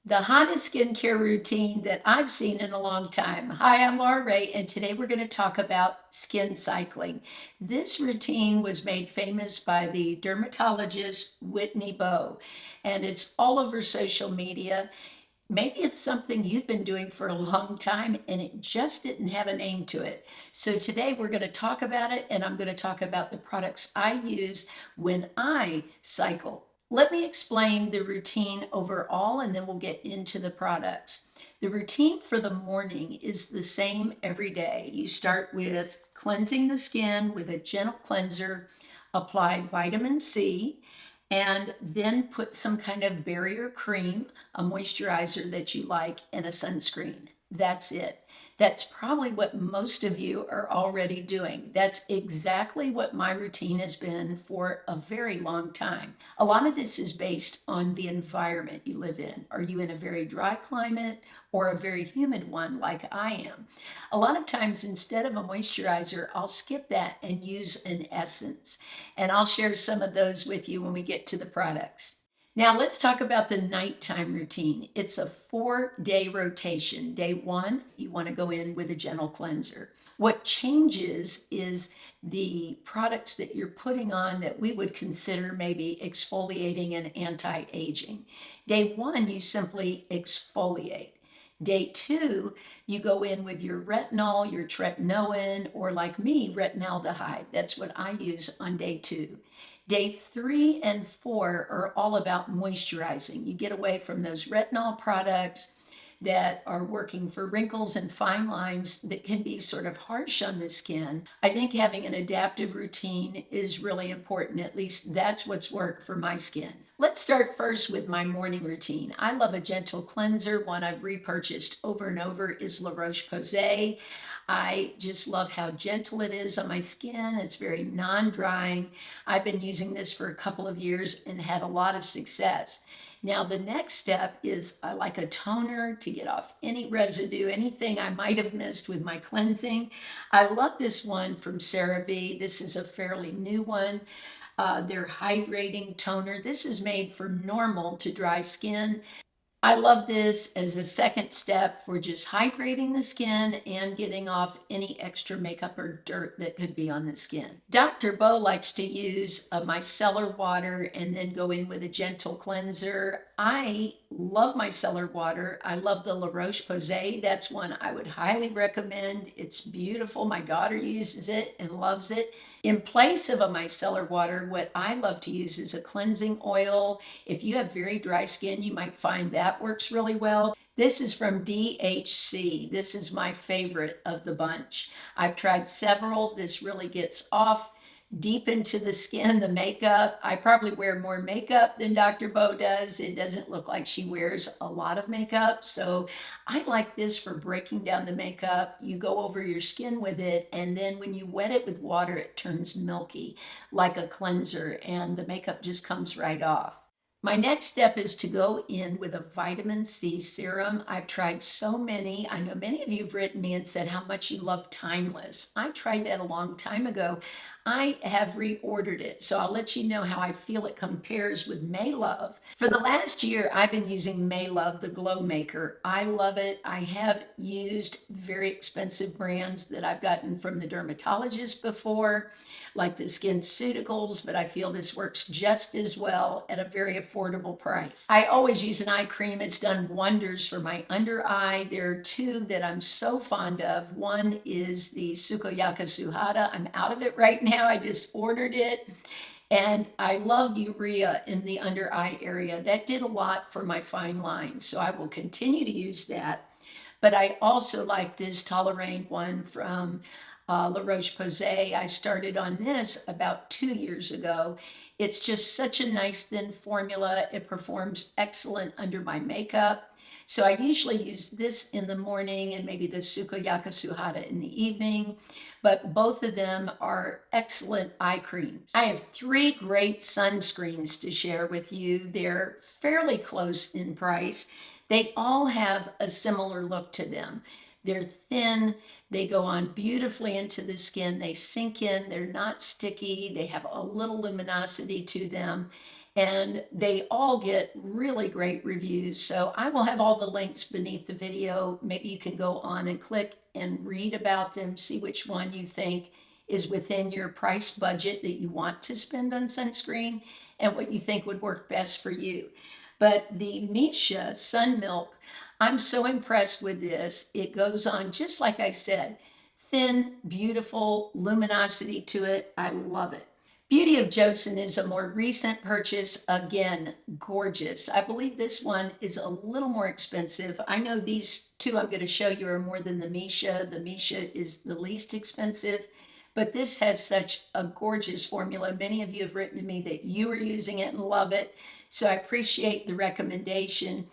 The hottest skincare routine that I've seen in a long time. Hi, I'm Laura Ray, and today we're going to talk about skin cycling. This routine was made famous by the dermatologist Whitney Bowe, and it's all over social media. Maybe it's something you've been doing for a long time and it just didn't have a name to it. So today we're going to talk about it, and I'm going to talk about the products I use when I cycle. Let me explain the routine overall and then we'll get into the products. The routine for the morning is the same every day. You start with cleansing the skin with a gentle cleanser, apply vitamin C, and then put some kind of barrier cream, a moisturizer that you like, and a sunscreen. That's it. That's probably what most of you are already doing. That's exactly what my routine has been for a very long time. A lot of this is based on the environment you live in. Are you in a very dry climate or a very humid one like I am? A lot of times, instead of a moisturizer, I'll skip that and use an essence. And I'll share some of those with you when we get to the products. Now let's talk about the nighttime routine. It's a 4-day rotation. Day one, you want to go in with a gentle cleanser. What changes is the products that you're putting on that we would consider maybe exfoliating and anti-aging. Day one, you simply exfoliate. Day two, you go in with your retinol, your tretinoin, or like me, retinaldehyde. That's what I use on day two. Day 3 and 4 are all about moisturizing. You get away from those retinol products that are working for wrinkles and fine lines that can be sort of harsh on the skin. I think having an adaptive routine is really important. At least that's what's worked for my skin. Let's start first with my morning routine. I love a gentle cleanser. One I've repurchased over and over is La Roche-Posay. I just love how gentle it is on my skin. It's very non-drying. I've been using this for a couple of years and had a lot of success. Now, the next step is I like a toner to get off any residue, anything I might have missed with my cleansing. I love this one from CeraVe. This is a fairly new one. Their hydrating toner. This is made for normal to dry skin. I love this as a second step for just hydrating the skin and getting off any extra makeup or dirt that could be on the skin. Dr. Bowe likes to use a micellar water and then go in with a gentle cleanser. I love micellar water. I love the La Roche-Posay. That's one I would highly recommend. It's beautiful. My daughter uses it and loves it. In place of a micellar water, what I love to use is a cleansing oil. If you have very dry skin, you might find that works really well. This is from DHC. This is my favorite of the bunch. I've tried several. This really gets off deep into the skin, the makeup. I probably wear more makeup than Dr. Bowe does. It doesn't look like she wears a lot of makeup. So I like this for breaking down the makeup. You go over your skin with it, and then when you wet it with water, it turns milky like a cleanser, and the makeup just comes right off. My next step is to go in with a vitamin C serum. I've tried so many. I know many of you have written me and said how much you love Timeless. I tried that a long time ago. I have reordered it, so I'll let you know how I feel it compares with Maelove. For the last year, I've been using Maelove, the Glowmaker. I love it. I have used very expensive brands that I've gotten from the dermatologist before, like the SkinCeuticals, but I feel this works just as well at a very affordable price. I always use an eye cream. It's done wonders for my under eye. There are two that I'm so fond of. One is the Sukoyaka Suhada. I'm out of it right now. I just ordered it. And I love urea in the under eye area. That did a lot for my fine lines, so I will continue to use that. But I also like this Tolerane one from La Roche-Posay. I started on this about 2 years ago. It's just such a nice thin formula. It performs excellent under my makeup. So I usually use this in the morning and maybe the Sukoyaka Suhada in the evening, but both of them are excellent eye creams. I have 3 great sunscreens to share with you. They're fairly close in price. They all have a similar look to them. They're thin, they go on beautifully into the skin, they sink in, they're not sticky, they have a little luminosity to them, and they all get really great reviews. So I will have all the links beneath the video. Maybe you can go on and click and read about them, see which one you think is within your price budget that you want to spend on sunscreen and what you think would work best for you. But the Missha Sun Milk, I'm so impressed with this. It goes on, just like I said, thin, beautiful luminosity to it. I love it. Beauty of Josen is a more recent purchase. Again, gorgeous. I believe this one is a little more expensive. I know these two I'm going to show you are more than the Missha. The Missha is the least expensive, but this has such a gorgeous formula. Many of you have written to me that you are using it and love it, so I appreciate the recommendation.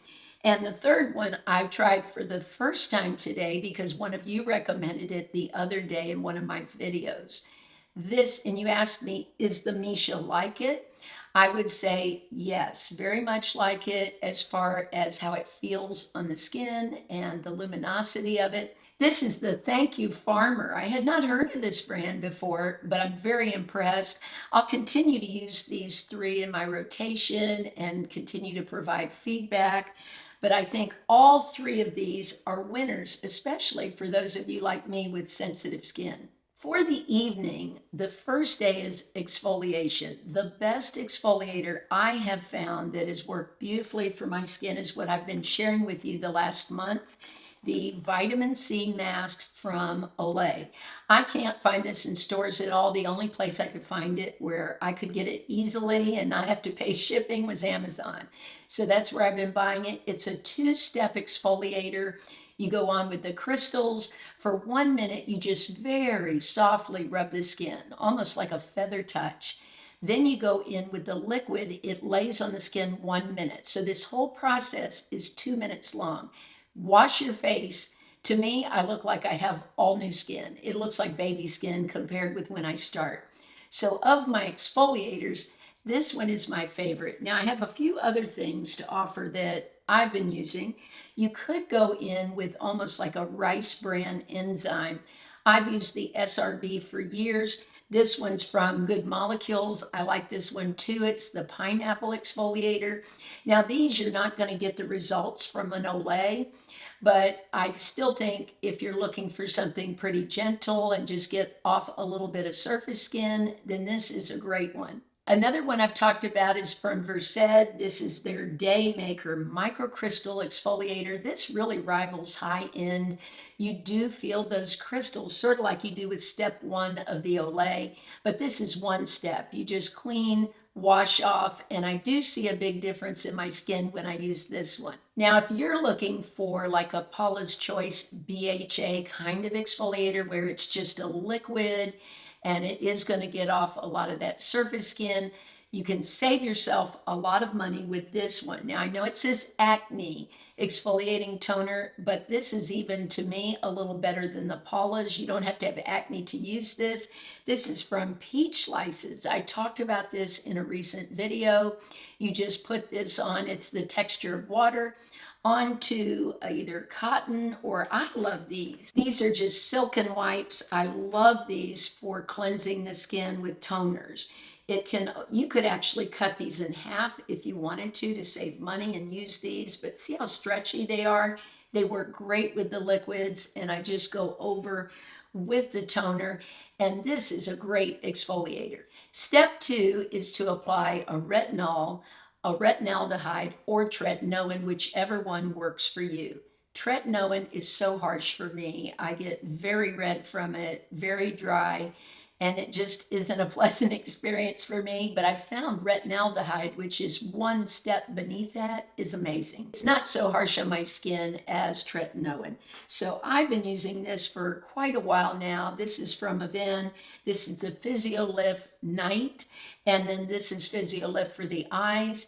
And the third one I've tried for the first time today because one of you recommended it the other day in one of my videos. This, and you asked me, is the Missha like it? I would say yes, very much like it as far as how it feels on the skin and the luminosity of it. This is the ThankYou Farmer. I had not heard of this brand before, but I'm very impressed. I'll continue to use these three in my rotation and continue to provide feedback. But I think all three of these are winners, especially for those of you like me with sensitive skin. For the evening, the first day is exfoliation. The best exfoliator I have found that has worked beautifully for my skin is what I've been sharing with you the last month, the vitamin C mask from Olay. I can't find this in stores at all. The only place I could find it where I could get it easily and not have to pay shipping was Amazon. So that's where I've been buying it. It's a two-step exfoliator. You go on with the crystals. For 1 minute, you just very softly rub the skin, almost like a feather touch. Then you go in with the liquid. It lays on the skin 1 minute. So this whole process is 2 minutes long. Wash your face. To me, I look like I have all new skin. It looks like baby skin compared with when I start. So of my exfoliators, this one is my favorite. Now I have a few other things to offer that I've been using. You could go in with almost like a rice bran enzyme. I've used the SRB for years. This one's from Good Molecules. I like this one too. It's the pineapple exfoliator. Now these, you're not going to get the results from an Olay, but I still think if you're looking for something pretty gentle and just get off a little bit of surface skin, then this is a great one. Another one I've talked about is from Versed. This is their Daymaker Microcrystal Exfoliator. This really rivals high-end. You do feel those crystals, sort of like you do with step one of the Olay, but this is one step. You just clean, wash off, and I do see a big difference in my skin when I use this one. Now, if you're looking for like a Paula's Choice BHA kind of exfoliator where it's just a liquid, and it is going to get off a lot of that surface skin, you can save yourself a lot of money with this one. Now, I know it says Acne exfoliating toner, but this is even, to me, a little better than the Paula's. You don't have to have acne to use this. This is from Peach Slices. I talked about this in a recent video. You just put this on. It's the texture of water onto either cotton, or I love these. These are just Silken wipes. I love these for cleansing the skin with toners. You could actually cut these in half if you wanted to save money and use these, but see how stretchy they are? They work great with the liquids, and I just go over with the toner, and this is a great exfoliator. Step 2 is to apply a retinol, a retinaldehyde, or tretinoin, whichever one works for you. Tretinoin is so harsh for me. I get very red from it, very dry, and it just isn't a pleasant experience for me. But I found retinaldehyde, which is one step beneath that, is amazing. It's not so harsh on my skin as tretinoin. So I've been using this for quite a while now. This is from Avene. This is a Physiolift Night, and then this is Physiolift for the eyes.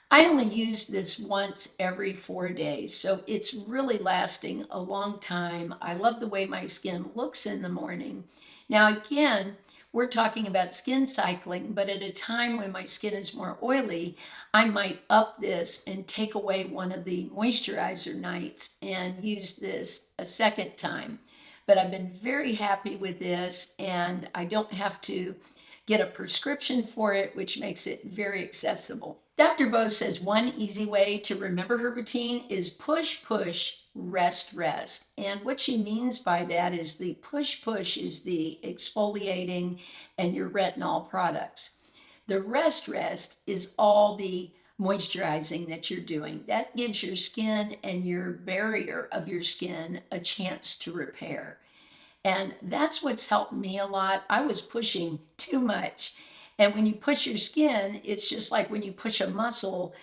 I only use this once every 4 days, so it's really lasting a long time. I love the way my skin looks in the morning. Now again, we're talking about skin cycling, but at a time when my skin is more oily, I might up this and take away one of the moisturizer nights and use this a second time. But I've been very happy with this, and I don't have to get a prescription for it, which makes it very accessible. Dr. Bo says one easy way to remember her routine is push, push, rest, rest. And what she means by that is the push, push is the exfoliating and your retinol products. The rest, rest is all the moisturizing that you're doing. That gives your skin and your barrier of your skin a chance to repair. And that's what's helped me a lot. I was pushing too much. And when you push your skin, it's just like when you push a muscle,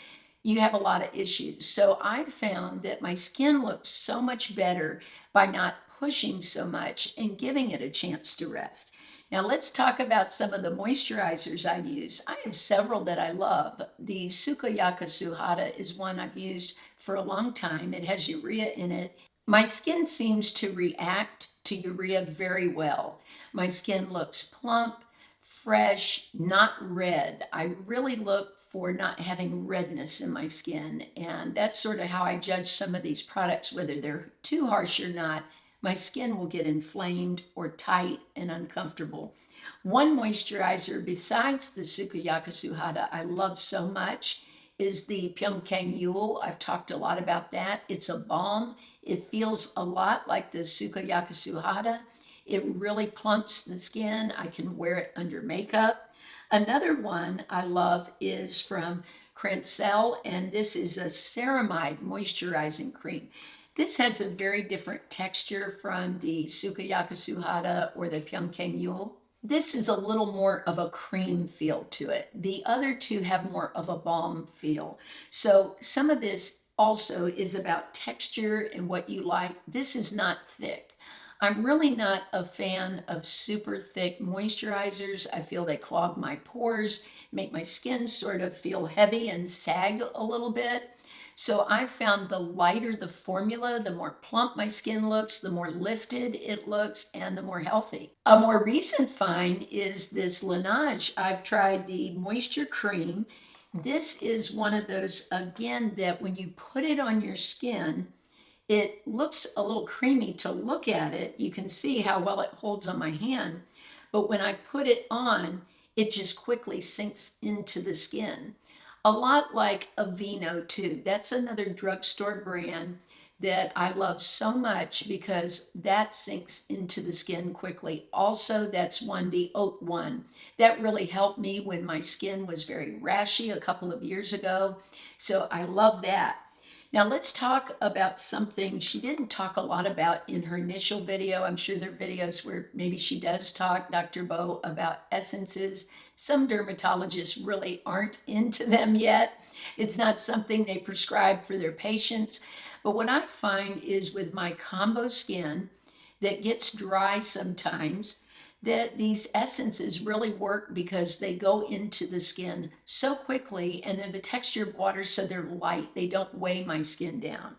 you have a lot of issues. So I've found that my skin looks so much better by not pushing so much and giving it a chance to rest. Now let's talk about some of the moisturizers I use. I have several that I love. The Sukoyaka Suhada is one I've used for a long time. It has urea in it. My skin seems to react to urea very well. My skin looks plump, fresh, not red. I really look for not having redness in my skin, and that's sort of how I judge some of these products, whether they're too harsh or not. My skin will get inflamed or tight and uncomfortable. One moisturizer besides the Sukoyaka Suhada I love so much is the ThankYou. I've talked a lot about that. It's a balm. It feels a lot like the Sukoyaka Suhada. It really plumps the skin. I can wear it under makeup. Another one I love is from Crescel, and this is a ceramide moisturizing cream. This has a very different texture from the Sukoyaka Suhada or the ThankYou. This is a little more of a cream feel to it. The other two have more of a balm feel. So some of this also is about texture and what you like. This is not thick. I'm really not a fan of super thick moisturizers. I feel they clog my pores, make my skin sort of feel heavy and sag a little bit. So I've found the lighter the formula, the more plump my skin looks, the more lifted it looks, and the more healthy. A more recent find is this Laneige. I've tried the Moisture Cream. This is one of those, again, that when you put it on your skin, it looks a little creamy to look at it. You can see how well it holds on my hand. But when I put it on, it just quickly sinks into the skin. A lot like Avene too. That's another drugstore brand that I love so much because that sinks into the skin quickly. Also, that's one, the oat one, that really helped me when my skin was very rashy a couple of years ago. So I love that. Now let's talk about something she didn't talk a lot about in her initial video. I'm sure there are videos where maybe she does talk, Dr. Bo, about essences. Some dermatologists really aren't into them yet. It's not something they prescribe for their patients. But what I find is with my combo skin that gets dry sometimes, that these essences really work because they go into the skin so quickly and they're the texture of water, so they're light. They don't weigh my skin down.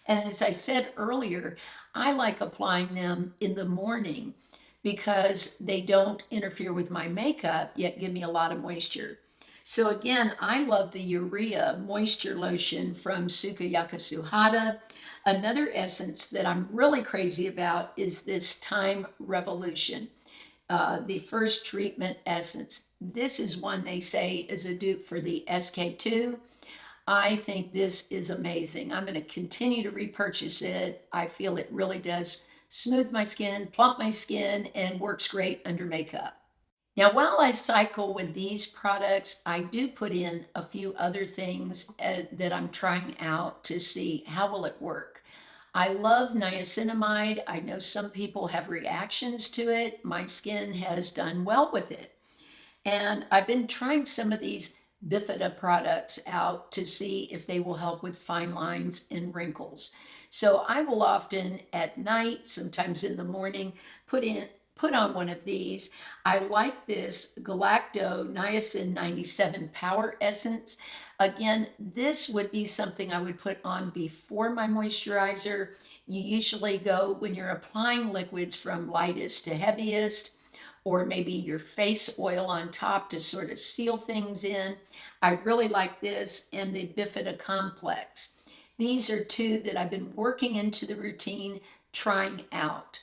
And as I said earlier, I like applying them in the morning because they don't interfere with my makeup, yet give me a lot of moisture. So again, I love the Urea Moisture Lotion from Sukoyaka Suhada. Another essence that I'm really crazy about is this Time Revolution. The first treatment essence. This is one they say is a dupe for the SK2. I think this is amazing. I'm going to continue to repurchase it. I feel it really does smooth my skin, plump my skin, and works great under makeup. Now, while I cycle with these products, I do put in a few other things that I'm trying out to see how will it work. I love niacinamide. I know some people have reactions to it. My skin has done well with it. And I've been trying some of these Bifida products out to see if they will help with fine lines and wrinkles. So I will often at night, sometimes in the morning, put on one of these. I like this Galacto Niacin 97 Power Essence. Again, this would be something I would put on before my moisturizer. You usually go when you're applying liquids from lightest to heaviest, or maybe your face oil on top to sort of seal things in. I really like this and the Bifida Complex. These are two that I've been working into the routine, trying out.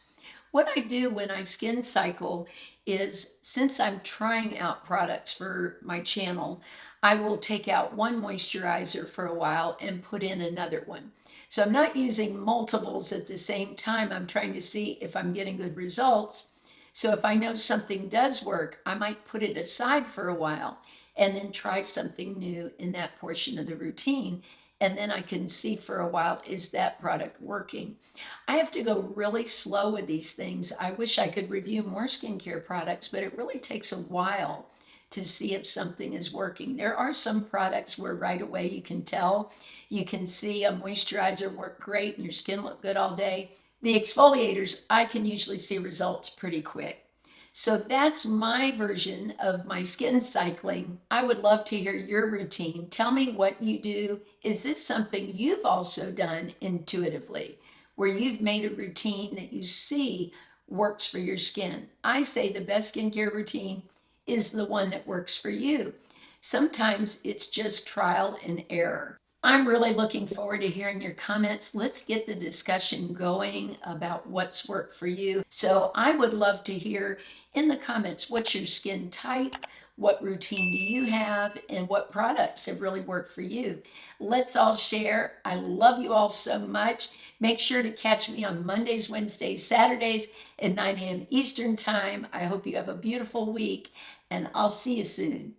What I do when I skin cycle is, since I'm trying out products for my channel, I will take out one moisturizer for a while and put in another one. So I'm not using multiples at the same time. I'm trying to see if I'm getting good results. So if I know something does work, I might put it aside for a while and then try something new in that portion of the routine. And then I can see for a while, is that product working? I have to go really slow with these things. I wish I could review more skincare products, but it really takes a while to see if something is working. There are some products where right away you can tell. You can see a moisturizer work great and your skin look good all day. The exfoliators, I can usually see results pretty quick. So that's my version of my skin cycling. I would love to hear your routine. Tell me what you do. Is this something you've also done intuitively, where you've made a routine that you see works for your skin? I say the best skincare routine is the one that works for you. Sometimes it's just trial and error. I'm really looking forward to hearing your comments. Let's get the discussion going about what's worked for you. So I would love to hear in the comments, what's your skin type? What routine do you have? And what products have really worked for you? Let's all share. I love you all so much. Make sure to catch me on Mondays, Wednesdays, Saturdays at 9 a.m. Eastern Time. I hope you have a beautiful week, and I'll see you soon.